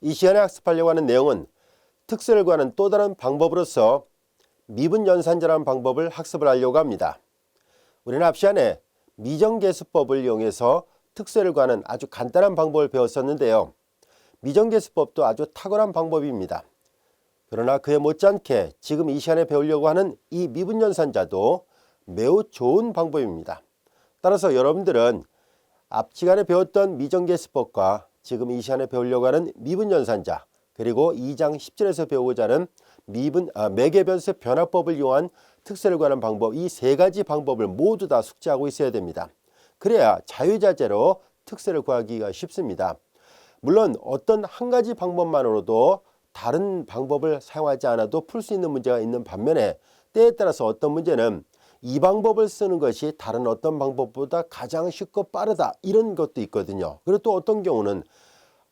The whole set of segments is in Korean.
이 시간에 학습하려고 하는 내용은 특수를 구하는 또 다른 방법으로서 미분연산자라는 방법을 학습을 하려고 합니다. 우리는 앞 시간에 미정계수법을 이용해서 특수를 구하는 아주 간단한 방법을 배웠었는데요. 미정계수법도 아주 탁월한 방법입니다. 그러나 그에 못지않게 지금 이 시간에 배우려고 하는 이 미분연산자도 매우 좋은 방법입니다. 따라서 여러분들은 앞 시간에 배웠던 미정계수법과 지금 이 시간에 배우려고 하는 미분연산자, 그리고 2장 10절에서 배우고자 하는 매개변수 변화법을 이용한 특수를 구하는 방법, 이 세 가지 방법을 모두 다 숙지하고 있어야 됩니다. 그래야 자유자재로 특수를 구하기가 쉽습니다. 물론 어떤 한 가지 방법만으로도 다른 방법을 사용하지 않아도 풀 수 있는 문제가 있는 반면에 때에 따라서 어떤 문제는 이 방법을 쓰는 것이 다른 어떤 방법보다 가장 쉽고 빠르다, 이런 것도 있거든요. 그리고 또 어떤 경우는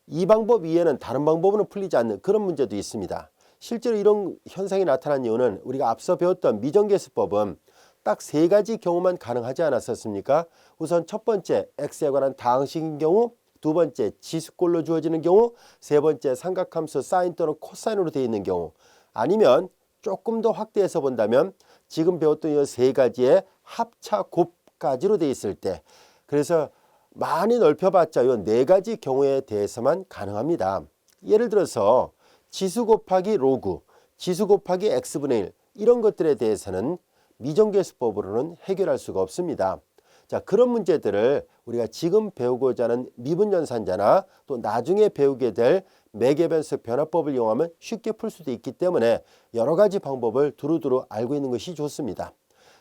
이 방법 이외에는 다른 방법으로 풀리지 않는 그런 문제도 있습니다. 실제로 이런 현상이 나타난 이유는 우리가 앞서 배웠던 미정계수법은 딱 세 가지 경우만 가능하지 않았었습니까? 우선 첫 번째, x에 관한 다항식인 경우, 두 번째, 지수꼴로 주어지는 경우, 세 번째, 삼각함수 사인 또는 코사인으로 되어 있는 경우, 아니면 조금 더 확대해서 본다면 지금 배웠던 이 세 가지의 합차 곱까지로 되어 있을 때, 그래서 많이 넓혀봤자 이 네 가지 경우에 대해서만 가능합니다. 예를 들어서 지수 곱하기 로그, 지수 곱하기 x분의 1, 이런 것들에 대해서는 미정계수법으로는 해결할 수가 없습니다. 자, 그런 문제들을 우리가 지금 배우고자 하는 미분연산자나 또 나중에 배우게 될 매개변수 변화법을 이용하면 쉽게 풀 수도 있기 때문에 여러 가지 방법을 두루두루 알고 있는 것이 좋습니다.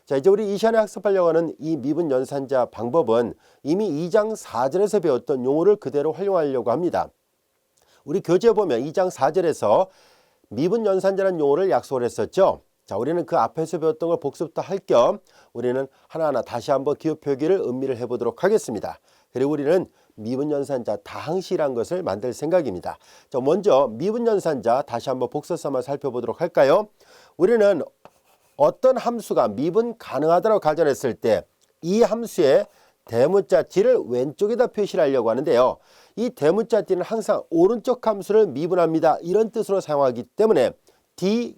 자, 이제 우리 이 시간에 학습하려고 하는 이 미분연산자 방법은 이미 2장 4절에서 배웠던 용어를 그대로 활용하려고 합니다. 우리 교재에 보면 2장 4절에서 미분연산자라는 용어를 약속을 했었죠. 자, 우리는 그 앞에서 배웠던 걸 복습도 할 겸 우리는 하나하나 다시 한번 기호 표기를 음미를 해보도록 하겠습니다. 그리고 우리는 미분연산자 다항식이라는 것을 만들 생각입니다. 자, 먼저 미분연산자 다시 한번 복습 삼아 살펴보도록 할까요? 우리는 어떤 함수가 미분 가능하다고 가정했을 때 이 함수의 대문자 d를 왼쪽에다 표시를 하려고 하는데요. 이 대문자 d는 항상 오른쪽 함수를 미분합니다, 이런 뜻으로 사용하기 때문에 dy는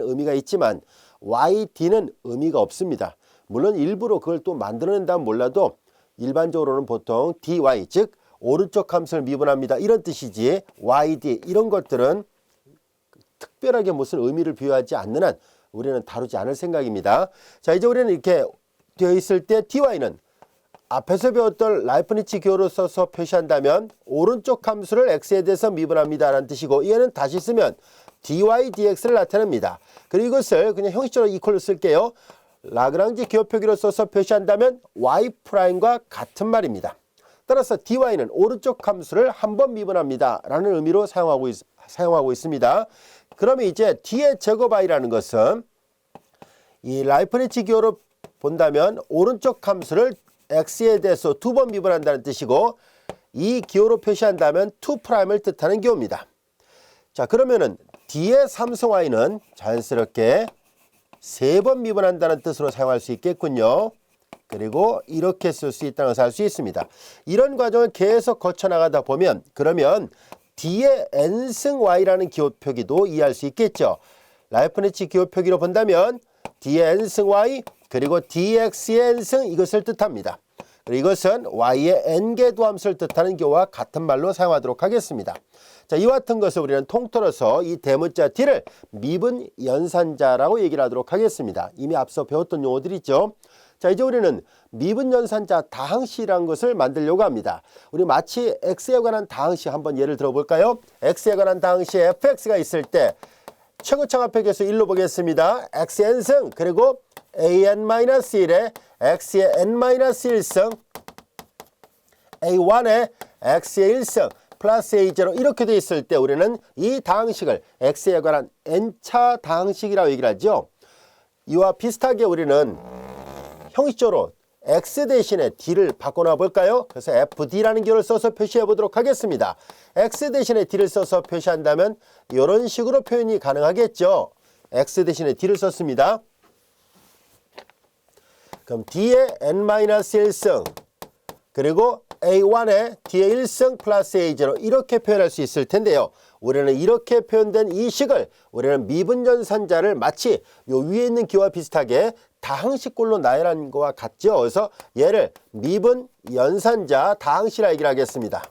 의미가 있지만 yd는 의미가 없습니다. 물론 일부러 그걸 또 만들어낸다면 몰라도 일반적으로는 보통 dy, 즉 오른쪽 함수를 미분합니다, 이런 뜻이지 yd 이런 것들은 특별하게 무슨 의미를 부여하지 않는 한 우리는 다루지 않을 생각입니다. 자, 이제 우리는 이렇게 되어 있을 때 dy는 앞에서 배웠던 라이프니츠 기호로 써서 표시한다면 오른쪽 함수를 x에 대해서 미분합니다 라는 뜻이고, 얘는 다시 쓰면 dy dx를 나타냅니다. 그리고 이것을 그냥 형식적으로 이퀄로 쓸게요. 라그랑지 기호 표기로 써서 표시한다면 y'과 같은 말입니다. 따라서 dy는 오른쪽 함수를 한 번 미분합니다 라는 의미로 사용하고 있습니다. 그러면 이제 d의 제곱 i라는 것은 이 라이프니츠 기호로 본다면 오른쪽 함수를 x에 대해서 두 번 미분한다는 뜻이고, 이 기호로 표시한다면 2'을 뜻하는 기호입니다. 자, 그러면은 d의 삼성 y는 자연스럽게 세 번 미분한다는 뜻으로 사용할 수 있겠군요. 그리고 이렇게 쓸 수 있다는 것을 알 수 있습니다. 이런 과정을 계속 거쳐나가다 보면 그러면 d의 n승 y라는 기호 표기도 이해할 수 있겠죠. 라이프니츠 기호 표기로 본다면 d의 n승 y 그리고 dx의 n승, 이것을 뜻합니다. 그리고 이것은 y의 n개 도함수를 뜻하는 기호와 같은 말로 사용하도록 하겠습니다. 자, 이와 같은 것을 우리는 통틀어서 이 대문자 d를 미분연산자라고 얘기를 하도록 하겠습니다. 이미 앞서 배웠던 용어들 있죠. 자, 이제 우리는 미분연산자 다항식이라는 것을 만들려고 합니다. 우리 마치 x에 관한 다항식 한번 예를 들어볼까요? x에 관한 다항식에 fx가 있을 때 최고차 앞에 계수 1로 보겠습니다. xn승 그리고 an-1에 x의 n-1승 a1에 x의 1승 플러스 a0 이렇게 돼 있을 때 우리는 이 다항식을 x에 관한 n차 다항식이라고 얘기를 하죠. 이와 비슷하게 우리는 형식적으로 x 대신에 d를 바꿔놔 볼까요? 그래서 fd라는 기호를 써서 표시해 보도록 하겠습니다. x 대신에 d를 써서 표시한다면 이런 식으로 표현이 가능하겠죠. x 대신에 d를 썼습니다. 그럼 d의 n-1승 그리고 A1에 D의 1승 플러스 A0 이렇게 표현할 수 있을 텐데요. 우리는 이렇게 표현된 이 식을 우리는 미분연산자를 마치 요 위에 있는 기와 비슷하게 다항식꼴로 나열한 것과 같죠. 그래서 얘를 미분연산자 다항식이라 얘기를 하겠습니다.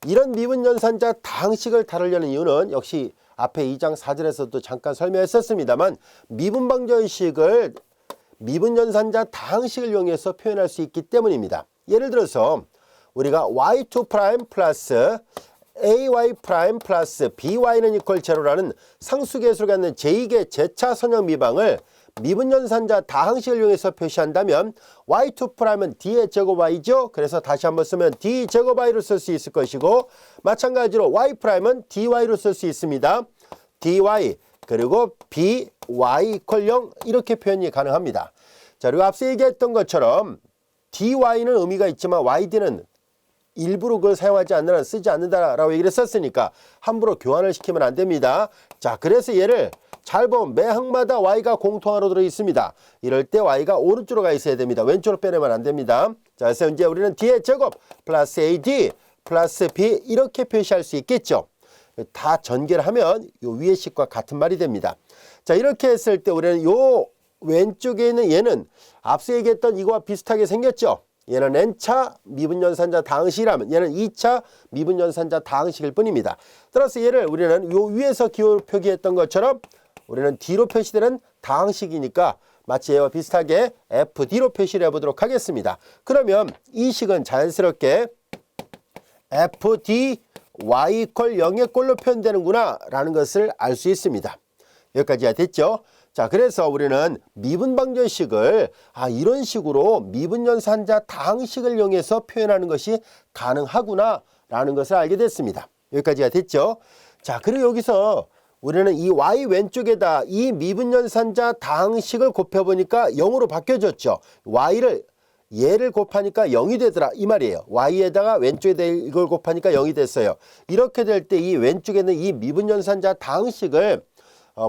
이런 미분연산자 다항식을 다루려는 이유는 역시 앞에 2장 4절에서도 잠깐 설명했었습니다만 미분방정식을 미분연산자 다항식을 이용해서 표현할 수 있기 때문입니다. 예를 들어서 우리가 y2' 플러스 ay' 플러스 by는 이퀄 제로라는 상수계수를 갖는 제2계 제차 선형 미방을 미분연산자 다항식을 이용해서 표시한다면 y2'은 d의 제곱 y죠. 그래서 다시 한번 쓰면 d 제곱 y로 쓸 수 있을 것이고 마찬가지로 y'은 dy로 쓸 수 있습니다. dy 그리고 by 이퀄 0 이렇게 표현이 가능합니다. 자, 그리고 앞서 얘기했던 것처럼 dy는 의미가 있지만 yd는 일부러 그걸 사용하지 않느라 쓰지 않는다라고 얘기를 썼으니까 함부로 교환을 시키면 안 됩니다. 자, 그래서 얘를 잘 보면 매 항마다 y가 공통화로 들어 있습니다. 이럴 때 y가 오른쪽으로 가 있어야 됩니다. 왼쪽으로 빼내면 안 됩니다. 자, 그래서 이제 우리는 d의 제곱 플러스 ad 플러스 b 이렇게 표시할 수 있겠죠. 다 전개를 하면 요 위의 식과 같은 말이 됩니다. 자, 이렇게 했을 때 우리는 요 왼쪽에 있는 얘는 앞서 얘기했던 이거와 비슷하게 생겼죠. 얘는 n차 미분연산자 다항식이라면 얘는 2차 미분연산자 다항식일 뿐입니다. 따라서 얘를 우리는 요 위에서 기호를 표기했던 것처럼 우리는 D로 표시되는 다항식이니까 마치 얘와 비슷하게 FD로 표시를 해보도록 하겠습니다. 그러면 이 식은 자연스럽게 FD y 이퀄 0의 꼴로 표현되는구나 라는 것을 알 수 있습니다. 여기까지가 됐죠? 자, 그래서 우리는 미분방정식을 이런 식으로 미분연산자 다항식을 이용해서 표현하는 것이 가능하구나 라는 것을 알게 됐습니다. 여기까지가 됐죠? 자, 그리고 여기서 우리는 이 y 왼쪽에다 이 미분연산자 다항식을 곱해보니까 0으로 바뀌어졌죠. 얘를 곱하니까 0이 되더라 이 말이에요. y에다가 왼쪽에다 이걸 곱하니까 0이 됐어요. 이렇게 될 때 이 왼쪽에는 이 미분연산자 다항식을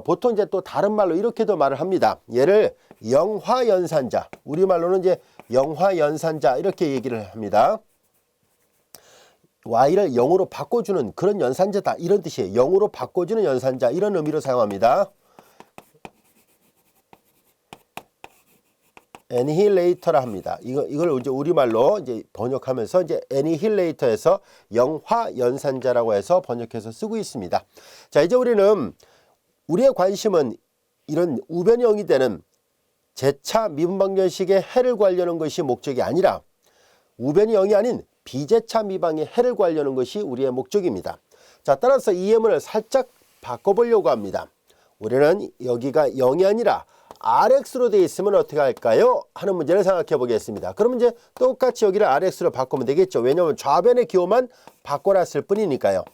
보통 이제 또 다른 말로 이렇게도 말을 합니다. 얘를 영화연산자, 우리말로는 이제 영화연산자 이렇게 얘기를 합니다. y를 0으로 바꿔주는 그런 연산자다 이런 뜻이에요. 0으로 바꿔주는 연산자 이런 의미로 사용합니다. 애니힐레이터라 합니다. 이걸 이제 우리말로 이제 번역하면서 이제 애니힐레이터에서 영화연산자라고 해서 번역해서 쓰고 있습니다. 자, 이제 우리의 관심은 이런 우변이 0이 되는 제차 미분방정식의 해를 구하려는 것이 목적이 아니라 우변이 0이 아닌 비제차 미방의 해를 구하려는 것이 우리의 목적입니다. 자, 따라서 이 예문을 살짝 바꿔보려고 합니다. 우리는 여기가 0이 아니라 RX로 되어 있으면 어떻게 할까요? 하는 문제를 생각해 보겠습니다. 그러면 이제 똑같이 여기를 RX로 바꾸면 되겠죠. 왜냐하면 좌변의 기호만 바꿔놨을 뿐이니까요.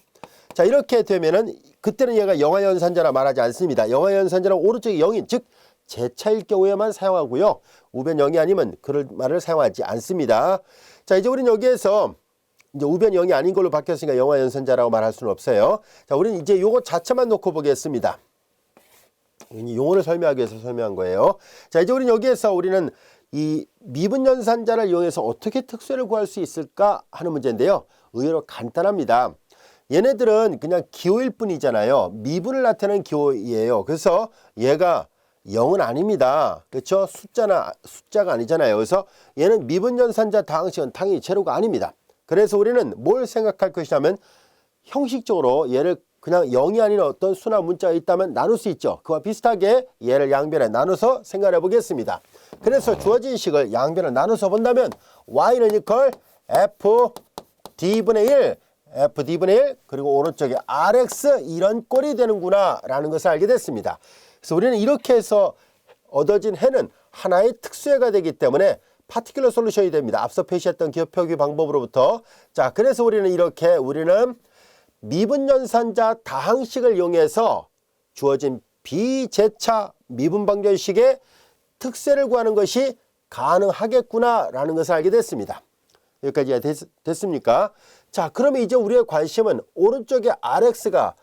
자, 이렇게 되면은 그때는 얘가 영화연산자라 말하지 않습니다. 영화연산자는 오른쪽이 0인 즉 제차일 경우에만 사용하고요. 우변 0이 아니면 그런 말을 사용하지 않습니다. 자, 이제 우리는 여기에서 이제 우변 0이 아닌 걸로 바뀌었으니까 영화연산자라고 말할 수는 없어요. 자, 우리는 이제 요거 자체만 놓고 보겠습니다. 용어를 설명하기 위해서 설명한 거예요. 자, 이제 우리는 이 미분연산자를 이용해서 어떻게 특수를 구할 수 있을까 하는 문제인데요. 의외로 간단합니다. 얘네들은 그냥 기호일 뿐이잖아요. 미분을 나타내는 기호이에요. 그래서 얘가 0은 아닙니다. 그렇죠? 숫자가 아니잖아요. 그래서 얘는 미분연산자 다항식은 당연히 제로가 아닙니다. 그래서 우리는 뭘 생각할 것이냐면 형식적으로 얘를 그냥 0이 아닌 어떤 수나 문자가 있다면 나눌 수 있죠. 그와 비슷하게 얘를 양변에 나눠서 생각해 보겠습니다. 그래서 주어진 식을 양변을 나눠서 본다면 y는 이퀄 fd분의 1 fd분의 1 그리고 오른쪽에 rx 이런 꼴이 되는구나 라는 것을 알게 됐습니다. 그래서 우리는 이렇게 해서 얻어진 해는 하나의 특수해가 되기 때문에 파티큘러 솔루션이 됩니다. 앞서 표시했던 기호 표기 방법으로부터. 자, 그래서 우리는 미분연산자 다항식을 이용해서 주어진 비제차 미분방정식의 특세를 구하는 것이 가능하겠구나 라는 것을 알게 됐습니다. 여기까지 됐습니까? 자, 그러면 이제 우리의 관심은 오른쪽에 RX가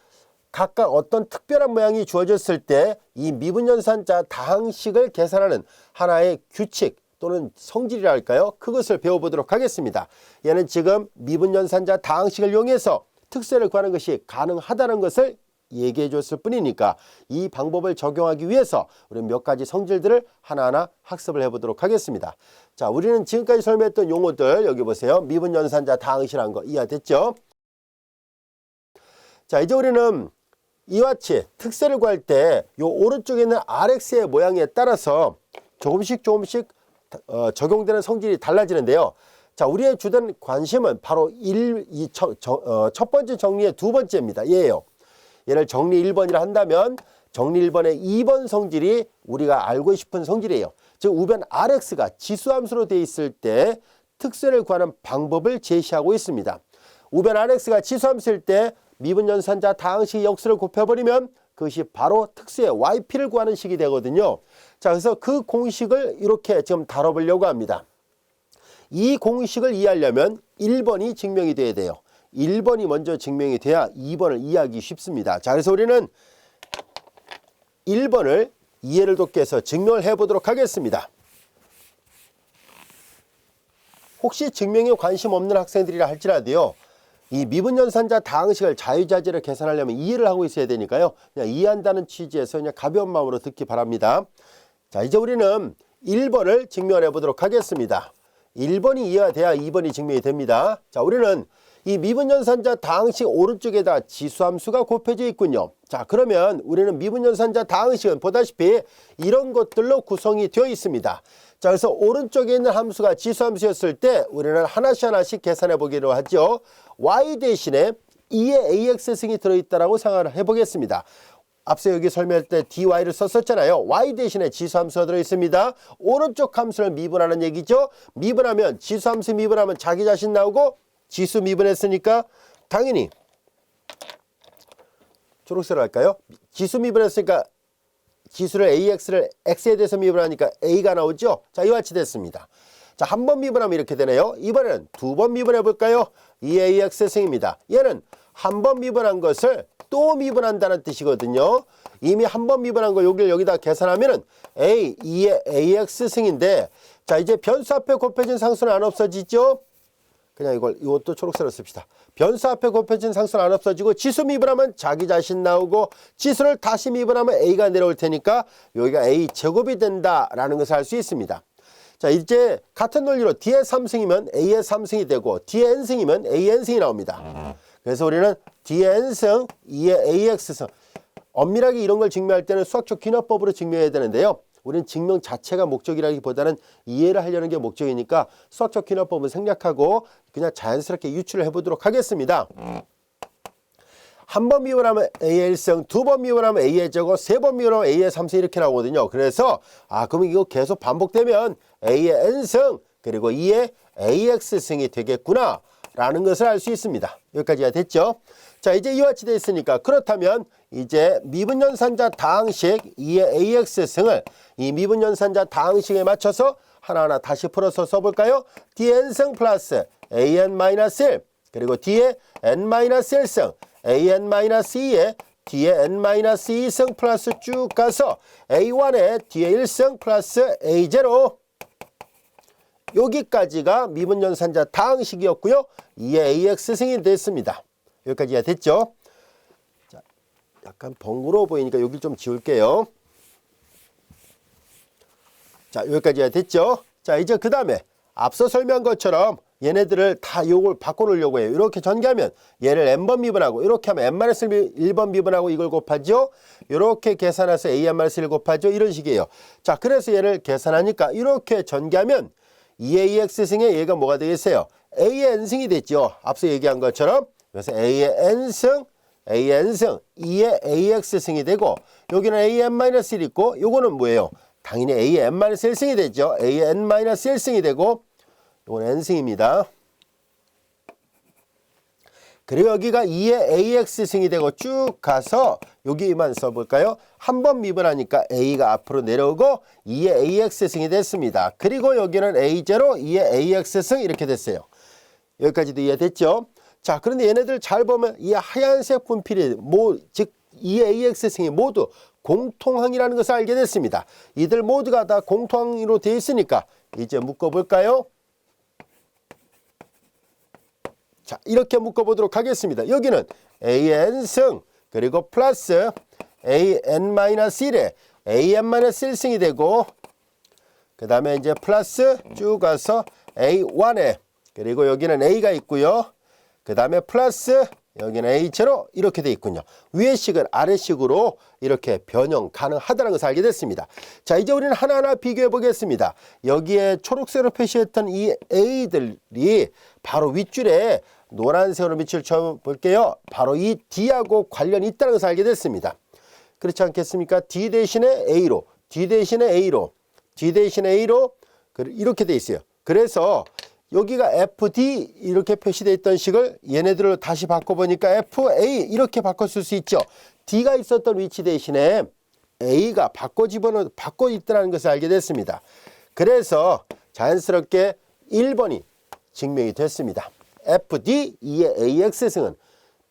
각각 어떤 특별한 모양이 주어졌을 때 이 미분연산자 다항식을 계산하는 하나의 규칙 또는 성질이라 할까요? 그것을 배워보도록 하겠습니다. 얘는 지금 미분연산자 다항식을 이용해서 특세를 구하는 것이 가능하다는 것을 얘기해 줬을 뿐이니까 이 방법을 적용하기 위해서 우리는 몇 가지 성질들을 하나하나 학습을 해보도록 하겠습니다. 자, 우리는 지금까지 설명했던 용어들 여기 보세요. 미분연산자 다항식이라는 거 이해됐죠? 자, 이제 우리는 이와 같이 특세를 구할 때 이 오른쪽에 있는 RX의 모양에 따라서 조금씩 적용되는 성질이 달라지는데요. 자, 우리의 주된 관심은 바로 첫 번째 정리의 두 번째입니다. 얘예요. 얘를 정리 1번이라 한다면 정리 1번의 2번 성질이 우리가 알고 싶은 성질이에요. 즉 우변 RX가 지수함수로 되어 있을 때 특세를 구하는 방법을 제시하고 있습니다. 우변 RX가 지수함수일 때 미분연산자 다항식의 역수를 곱해버리면 그것이 바로 특수의 YP를 구하는 식이 되거든요. 자, 그래서 그 공식을 이렇게 지금 다뤄보려고 합니다. 이 공식을 이해하려면 1번이 증명이 돼야 돼요. 1번이 먼저 증명이 돼야 2번을 이해하기 쉽습니다. 자, 그래서 우리는 1번을 이해를 돕기 위해서 증명을 해보도록 하겠습니다. 혹시 증명에 관심 없는 학생들이라 할지라도요. 이 미분연산자 다항식을 자유자재로 계산하려면 이해를 하고 있어야 되니까요. 그냥 이해한다는 취지에서 그냥 가벼운 마음으로 듣기 바랍니다. 자, 이제 우리는 1번을 증명해 보도록 하겠습니다. 1번이 이해가 돼야 2번이 증명이 됩니다. 자, 우리는 이 미분연산자 다항식 오른쪽에다 지수함수가 곱해져 있군요. 자, 그러면 우리는 미분연산자 다항식은 보다시피 이런 것들로 구성이 되어 있습니다. 자, 그래서 오른쪽에 있는 함수가 지수함수였을 때 우리는 하나씩 계산해 보기로 하죠. y 대신에 2의 ax승이 들어있다라고 생각을 해보겠습니다. 앞서 여기 설명할 때 dy를 썼었잖아요. y 대신에 지수함수가 들어있습니다. 오른쪽 함수를 미분하는 얘기죠. 미분하면 지수함수 미분하면 자기 자신 나오고 지수 미분했으니까 당연히 초록색으로 할까요? 지수 미분했으니까 지수를 ax를 x에 대해서 미분하니까 a가 나오죠. 자, 이와 같이 됐습니다. 자, 한 번 미분하면 이렇게 되네요. 이번에는 두 번 미분해 볼까요? 2ax승입니다. 얘는 한 번 미분한 것을 또 미분한다는 뜻이거든요. 이미 한 번 미분한 거 여기다 계산하면은 a, 2의 ax승인데, 자, 이제 변수 앞에 곱해진 상수는 안 없어지죠? 그냥 이것도 초록색으로 씁시다. 변수 앞에 곱해진 상수는 안 없어지고 지수 미분하면 자기 자신 나오고 지수를 다시 미분하면 a가 내려올 테니까 여기가 a 제곱이 된다라는 것을 알 수 있습니다. 자, 이제 같은 논리로 d의 3승이면 a의 3승이 되고 d의 n승이면 a의 n승이 나옵니다. 그래서 우리는 d의 n승, 2의 ax승 엄밀하게 이런 걸 증명할 때는 수학적 귀납법으로 증명해야 되는데요. 우리는 증명 자체가 목적이라기보다는 이해를 하려는 게 목적이니까 수학적 귀납법은 생략하고 그냥 자연스럽게 유출을 해보도록 하겠습니다. 한 번 미분하면 a의 1승, 두 번 미분하면 a의 제곱, 세 번 미분하면 a의 3승 이렇게 나오거든요. 그래서 그럼 이거 계속 반복되면 a의 n승 그리고 2의 ax승이 되겠구나 라는 것을 알 수 있습니다. 여기까지가 됐죠? 자, 이제 이와 같이 됐으니까 그렇다면 이제 미분연산자 다항식 2의 ax승을 이 미분연산자 다항식에 맞춰서 하나하나 다시 풀어서 써볼까요? dn승 플러스 an-1 그리고 d의 n-1승 an-2에 d의 n-2승 플러스 쭉 가서 a1에 d의 1승 플러스 a0 여기까지가 미분연산자 다항식이었고요. 2의 ax승이 됐습니다. 여기까지가 됐죠? 자, 약간 번거로워 보이니까 여기 좀 지울게요. 자, 여기까지가 됐죠? 자, 이제 그 다음에 앞서 설명한 것처럼 얘네들을 다 요걸 바꿔놓으려고 해요. 이렇게 전개하면 얘를 n번 미분하고 이렇게 하면 n-1번 미분하고 이걸 곱하죠. 이렇게 계산해서 an-1 곱하죠. 이런 식이에요. 자, 그래서 얘를 계산하니까 이렇게 전개하면 2의 ax승에 얘가 뭐가 되겠어요? a의 n승이 됐죠. 앞서 얘기한 것처럼. 그래서 a의 n승,2의 ax승이 되고 여기는 an-1 있고 요거는 뭐예요? 당연히 a의 n-1승이 되죠. a의 n-1승이 되고 요건 n승입니다. 그리고 여기가 2의 ax승이 되고 쭉 가서 여기만 써볼까요? 한 번 미분하니까 a가 앞으로 내려오고 2의 ax승이 됐습니다. 그리고 여기는 a0, 2의 ax승 이렇게 됐어요. 여기까지도 이해됐죠? 자, 그런데 얘네들 잘 보면 이 하얀색 분필이 즉 2의 ax승이 모두 공통항이라는 것을 알게 됐습니다. 이들 모두가 다 공통항으로 되어 있으니까 이제 묶어볼까요? 자, 이렇게 묶어보도록 하겠습니다. 여기는 AN승 그리고 플러스 AN-1에 AN-1승이 되고 그 다음에 이제 플러스 쭉 가서 A1에 그리고 여기는 A가 있고요. 그 다음에 플러스 여기는 H로 이렇게 돼 있군요. 위의식은 아래식으로 이렇게 변형 가능하다는 것을 알게 됐습니다. 자, 이제 우리는 하나하나 비교해 보겠습니다. 여기에 초록색으로 표시했던 이 A들이 바로 윗줄에 노란색으로 밑줄 쳐볼게요. 바로 이 D하고 관련이 있다는 것을 알게 됐습니다. 그렇지 않겠습니까? D 대신에 A로, D 대신에 A로, D 대신에 A로 이렇게 돼 있어요. 그래서 여기가 FD 이렇게 표시되어 있던 식을 얘네들을 다시 바꿔보니까 FA 이렇게 바꿨을 수 있죠. D가 있었던 위치 대신에 A가 바꿔 있다는 것을 알게 됐습니다. 그래서 자연스럽게 1번이 증명이 됐습니다. FD 2의 AX승은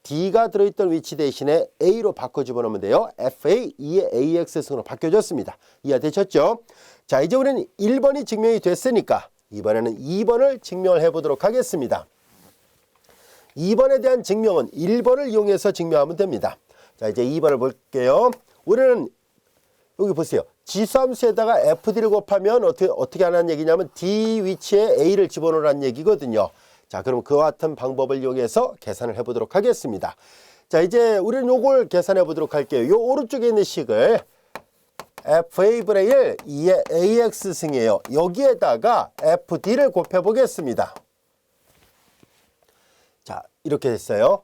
D가 들어있던 위치 대신에 A로 바꿔 집어넣으면 돼요. FA 2의 AX승으로 바뀌어졌습니다. 이해되셨죠? 자, 이제 우리는 1번이 증명이 됐으니까 이번에는 2번을 증명을 해보도록 하겠습니다. 2번에 대한 증명은 1번을 이용해서 증명하면 됩니다. 자, 이제 2번을 볼게요. 우리는 여기 보세요. 지수함수에다가 FD를 곱하면 어떻게 하는 얘기냐면 D 위치에 A를 집어넣으라는 얘기거든요. 자, 그럼 그와 같은 방법을 이용해서 계산을 해보도록 하겠습니다. 자, 이제 우리는 요걸 계산해 보도록 할게요. 요 오른쪽에 있는 식을 FA분의 1, 2의 AX승이에요. 여기에다가 FD를 곱해 보겠습니다. 자, 이렇게 됐어요.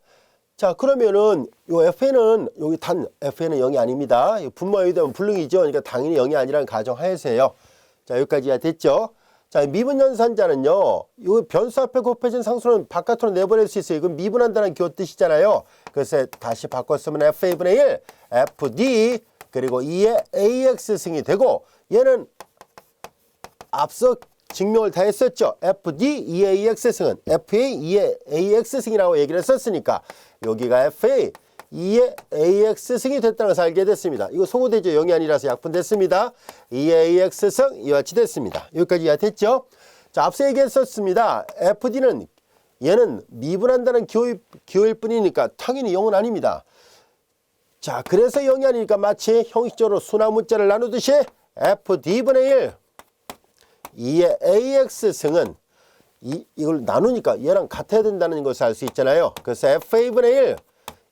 자, 그러면은 요 FA는 여기 단 FA는 0이 아닙니다. 분모가 여기 되면 불능이죠. 그러니까 당연히 0이 아니라는 가정하에서요. 자, 여기까지 됐죠. 자, 미분연산자는요. 요 변수 앞에 곱해진 상수는 바깥으로 내보낼 수 있어요. 이건 미분한다는 교 뜻이잖아요. 그래서 다시 바꿨으면 FA분의 1, FD 그리고 2의 AX승이 되고 얘는 앞서 증명을 다 했었죠. FD 2의 AX승은 FA 2의 AX승이라고 얘기를 했었으니까 여기가 FA 2의 AX승이 됐다는 것을 알게 됐습니다. 이거 소거되죠. 0이 아니라서 약분됐습니다. 2의 AX승 이와 같이 됐습니다. 여기까지 이해됐죠? 자, 앞서 얘기했었습니다. FD는 얘는 미분한다는 기호일 뿐이니까 당연히 0은 아닙니다. 자, 그래서 0이 아니니까 마치 형식적으로 순환 문자를 나누듯이 FD분의 1 2의 AX승은 이걸 나누니까 얘랑 같아야 된다는 것을 알 수 있잖아요. 그래서 FA분의 1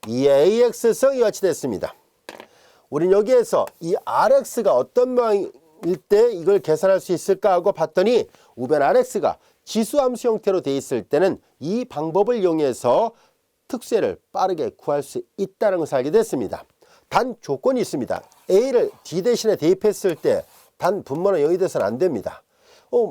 2의 AX승이 같이 됐습니다. 우린 여기에서 이 RX가 어떤 모양일 때 이걸 계산할 수 있을까 하고 봤더니 우변 RX가 지수함수 형태로 돼 있을 때는 이 방법을 이용해서 특수를 빠르게 구할 수 있다는 것을 알게 됐습니다. 단 조건이 있습니다. A를 D 대신에 대입했을 때 단 분모는 0이 돼서는 안 됩니다.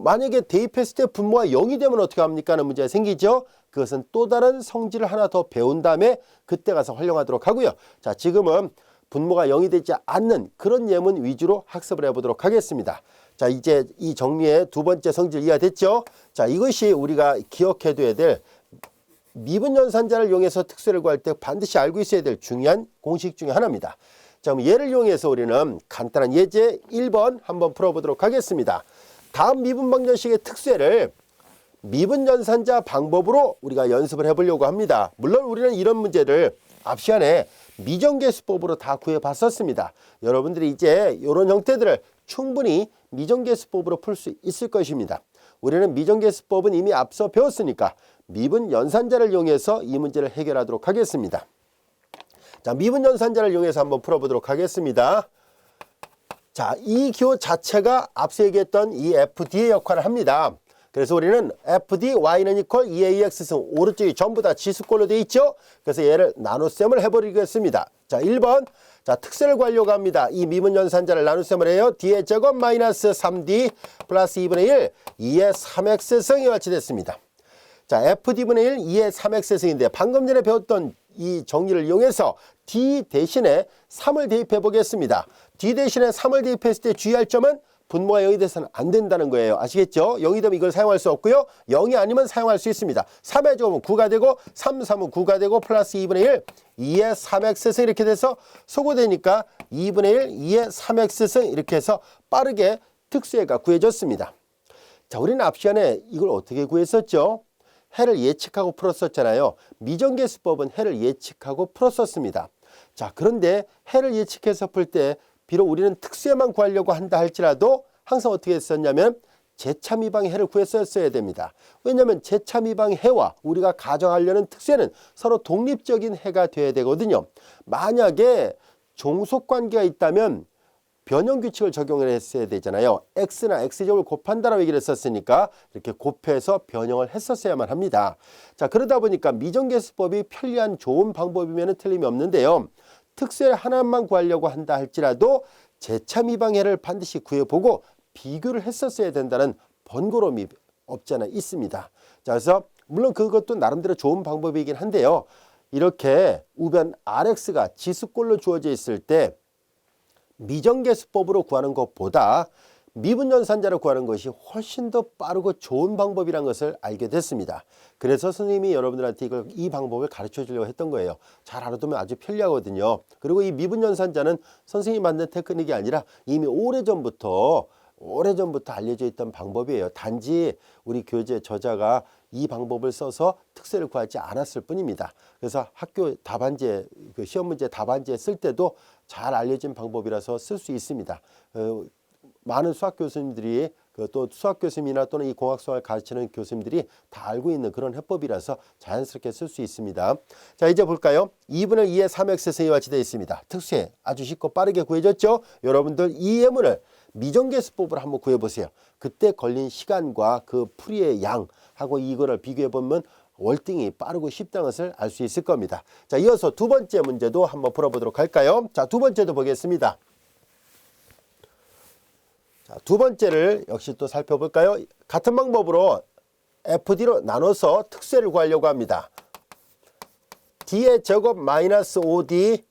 만약에 대입했을 때 분모가 0이 되면 어떻게 합니까 하는 문제가 생기죠. 그것은 또 다른 성질을 하나 더 배운 다음에 그때 가서 활용하도록 하고요. 자, 지금은 분모가 0이 되지 않는 그런 예문 위주로 학습을 해보도록 하겠습니다. 자, 이제 이 정리의 두 번째 성질 이해됐죠? 자, 이것이 우리가 기억해둬야 될 미분연산자를 이용해서 특수를 구할 때 반드시 알고 있어야 될 중요한 공식 중에 하나입니다. 자, 그럼 얘를 이용해서 우리는 간단한 예제 1번 한번 풀어보도록 하겠습니다. 다음 미분방정식의 특수를 미분연산자 방법으로 우리가 연습을 해보려고 합니다. 물론 우리는 이런 문제를 앞 시간에 미정계수법으로 다 구해봤었습니다. 여러분들이 이제 이런 형태들을 충분히 미정계수법으로 풀 수 있을 것입니다. 우리는 미정계수법은 이미 앞서 배웠으니까 미분연산자를 이용해서 이 문제를 해결하도록 하겠습니다. 자, 미분연산자를 이용해서 한번 풀어보도록 하겠습니다. 자, 이 기호 자체가 앞서 얘기했던 이 FD의 역할을 합니다. 그래서 우리는 FD Y는 이퀄 2AX승 오른쪽이 전부 다 지수꼴로 되어 있죠. 그래서 얘를 나눗셈을 해버리겠습니다. 자, 1번. 자, 특세를 구하려고 합니다. 이 미분연산자를 나눗셈을 해요. D의 제곱 마이너스 3D 플러스 2분의 1 2의 3X승이 같이 됐습니다. 자, FD분의 1 2의 3X승인데 방금 전에 배웠던 이 정리를 이용해서 D 대신에 3을 대입해 보겠습니다. D 대신에 3을 대입했을 때 주의할 점은 분모가 0이 돼서는 안 된다는 거예요. 아시겠죠? 0이 되면 이걸 사용할 수 없고요. 0이 아니면 사용할 수 있습니다. 3의 제곱은 9가 되고 3, 3은 9가 되고 플러스 2분의 1 2의 3X승 이렇게 돼서 소거되니까 2분의 1 2의 3X승 이렇게 해서 빠르게 특수해가 구해졌습니다. 자, 우리는 앞 시간에 이걸 어떻게 구했었죠? 해를 예측하고 풀었었잖아요. 미정계수법은 해를 예측하고 풀었었습니다. 자, 그런데 해를 예측해서 풀 때 비록 우리는 특수해만 구하려고 한다 할지라도 항상 어떻게 했었냐면 제차미방의 해를 구했었어야 됩니다. 왜냐하면 제차미방의 해와 우리가 가정하려는 특수해는 서로 독립적인 해가 되어야 되거든요. 만약에 종속관계가 있다면 변형규칙을 적용을 했어야 되잖아요. x나 x제곱을 곱한다라고 얘기를 했었으니까 이렇게 곱해서 변형을 했었어야만 합니다. 자, 그러다 보니까 미정계수법이 편리한 좋은 방법이면 틀림이 없는데요. 특수해 하나만 구하려고 한다 할지라도 제차미방해를 반드시 구해보고 비교를 했었어야 된다는 번거로움이 없잖아 있습니다. 자, 그래서 물론 그것도 나름대로 좋은 방법이긴 한데요. 이렇게 우변 Rx가 지수꼴로 주어져 있을 때 미정계수법으로 구하는 것보다 미분연산자로 구하는 것이 훨씬 더 빠르고 좋은 방법이라는 것을 알게 됐습니다. 그래서 선생님이 여러분들한테 이 방법을 가르쳐 주려고 했던 거예요. 잘 알아두면 아주 편리하거든요. 그리고 이 미분연산자는 선생님이 만든 테크닉이 아니라 이미 오래전부터 알려져 있던 방법이에요. 단지 우리 교재 저자가 이 방법을 써서 특세를 구하지 않았을 뿐입니다. 그래서 학교 답안지에 시험 문제 답안지에 쓸 때도 잘 알려진 방법이라서 쓸 수 있습니다. 많은 수학 교수님들이 또 수학 교수님이나 또는 이 공학수학을 가르치는 교수님들이 다 알고 있는 그런 해법이라서 자연스럽게 쓸 수 있습니다. 자, 이제 볼까요? 2분의 2의 3x승이 같이 되어 있습니다. 특수해 아주 쉽고 빠르게 구해졌죠? 여러분들 이 예문을 미정계수법으로 한번 구해보세요. 그때 걸린 시간과 그 풀이의 양하고 이거를 비교해보면 월등히 빠르고 쉽다는 것을 알 수 있을 겁니다. 자, 이어서 두 번째 문제도 한번 풀어보도록 할까요? 자, 두 번째도 보겠습니다. 자, 두 번째를 역시 또 살펴볼까요? 같은 방법으로 FD로 나눠서 특수해를 구하려고 합니다. D의 제곱 마이너스 5D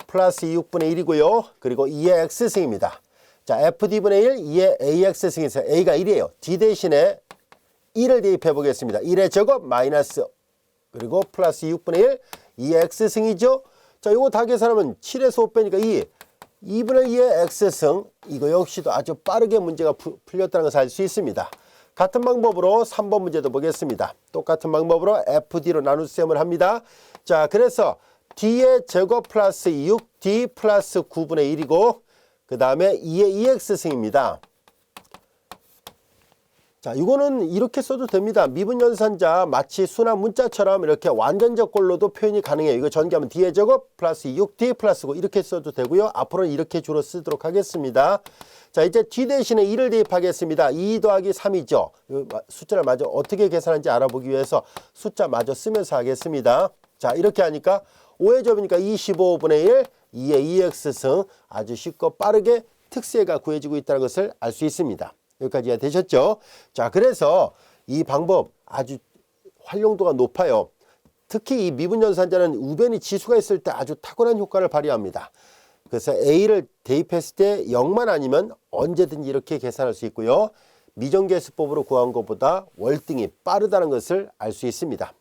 플러스 2분의 1이고요. 그리고 2의 X승입니다. 자, FD분의 1, 2의 AX승에서 A가 1이에요. D 대신에 1을 대입해 보겠습니다. 1의 제곱 마이너스 그리고 플러스 6분의 1, 2의 X승이죠. 자, 요거 다 계산하면 7에서 5 빼니까 2분의 2의 X승, 이거 역시도 아주 빠르게 문제가 풀렸다는 것을 알 수 있습니다. 같은 방법으로 3번 문제도 보겠습니다. 똑같은 방법으로 FD로 나누셈을 합니다. 자, 그래서 D의 제곱 플러스 6, D 플러스 9분의 1이고 그 다음에 2의 2X승입니다. 자, 이거는 이렇게 써도 됩니다. 미분연산자 마치 순환 문자처럼 이렇게 완전적 꼴로도 표현이 가능해요. 이거 전개하면 D의 제곱 플러스 6D 플러스 9 이렇게 써도 되고요. 앞으로는 이렇게 주로 쓰도록 하겠습니다. 자, 이제 D 대신에 2를 대입하겠습니다. 2 더하기 3이죠. 숫자를 마저 어떻게 계산하는지 알아보기 위해서 숫자 마저 쓰면서 하겠습니다. 자, 이렇게 하니까 5의 제곱이니까 25분의 1, 2의 2x승 아주 쉽고 빠르게 특수해가 구해지고 있다는 것을 알 수 있습니다. 여기까지 되셨죠? 자, 그래서 이 방법 아주 활용도가 높아요. 특히 이 미분연산자는 우변이 지수가 있을 때 아주 탁월한 효과를 발휘합니다. 그래서 A를 대입했을 때 0만 아니면 언제든지 이렇게 계산할 수 있고요. 미정계수법으로 구한 것보다 월등히 빠르다는 것을 알 수 있습니다.